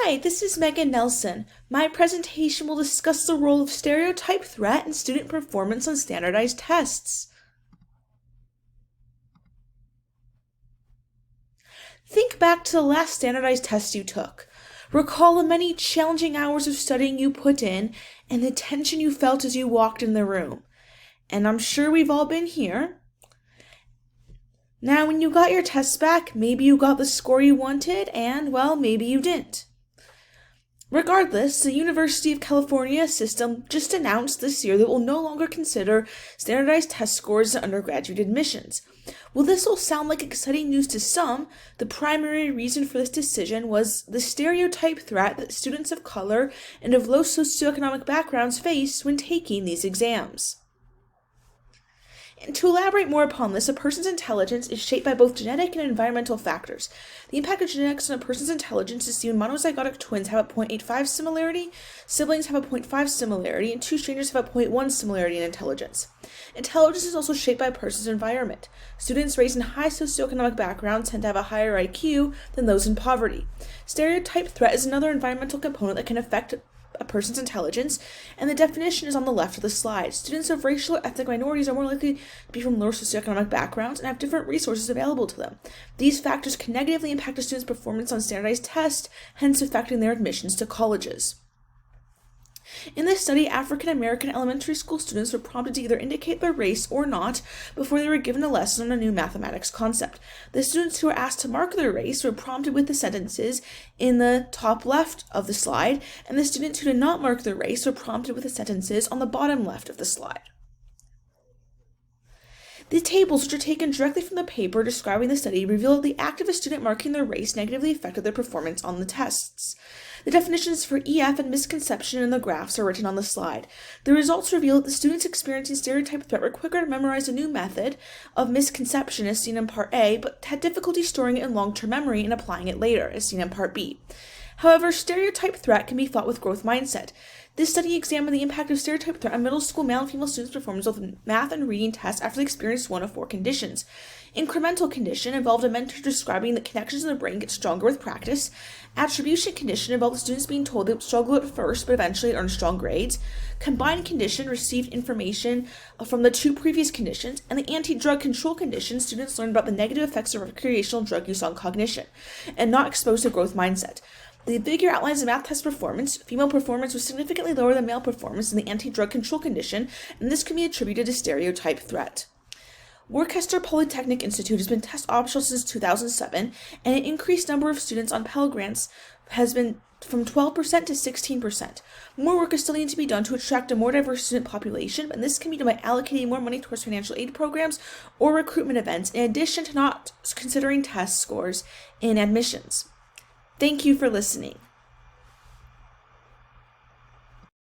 Hi, this is Megan Nelson. My presentation will discuss the role of stereotype threat in student performance on standardized tests. Think back to the last standardized test you took. Recall the many challenging hours of studying you put in and the tension you felt as you walked in the room. And I'm sure we've all been here. Now, when you got your tests back, maybe you got the score you wanted, and, well, maybe you didn't. Regardless, the University of California system just announced this year that it will no longer consider standardized test scores as undergraduate admissions. While this will sound like exciting news to some, the primary reason for this decision was the stereotype threat that students of color and of low socioeconomic backgrounds face when taking these exams. And to elaborate more upon this, a person's intelligence is shaped by both genetic and environmental factors. The impact of genetics on a person's intelligence is seen when monozygotic twins have a 0.85 similarity, siblings have a 0.5 similarity, and two strangers have a 0.1 similarity in intelligence. Intelligence is also shaped by a person's environment. Students raised in high socioeconomic backgrounds tend to have a higher IQ than those in poverty. Stereotype threat is another environmental component that can affect a person's intelligence, and the definition is on the left of the slide. Students of racial or ethnic minorities are more likely to be from lower socioeconomic backgrounds and have different resources available to them. These factors can negatively impact a student's performance on standardized tests, hence affecting their admissions to colleges. In this study, African American elementary school students were prompted to either indicate their race or not before they were given a lesson on a new mathematics concept. The students who were asked to mark their race were prompted with the sentences in the top left of the slide, and the students who did not mark their race were prompted with the sentences on the bottom left of the slide. The tables, which are taken directly from the paper describing the study, reveal that the act of a student marking their race negatively affected their performance on the tests. The definitions for EF and misconception in the graphs are written on the slide. The results reveal that the students experiencing stereotype threat were quicker to memorize a new method of misconception, as seen in Part A, but had difficulty storing it in long-term memory and applying it later, as seen in Part B. However, stereotype threat can be fought with growth mindset. This study examined the impact of stereotype threat on middle school male and female students' performance of math and reading tests after they experienced one of four conditions. Incremental condition involved a mentor describing that connections in the brain get stronger with practice. Attribution condition involved the students being told they would struggle at first but eventually earn strong grades. Combined condition received information from the two previous conditions. And the anti-drug control condition, students learned about the negative effects of recreational drug use on cognition and not exposed to growth mindset. The figure outlines the math test performance. Female performance was significantly lower than male performance in the anti-drug control condition, and this can be attributed to stereotype threat. Worcester Polytechnic Institute has been test optional since 2007, and an increased number of students on Pell Grants has been from 12% to 16%. More work is still needed to be done to attract a more diverse student population, and this can be done by allocating more money towards financial aid programs or recruitment events, in addition to not considering test scores in admissions. Thank you for listening.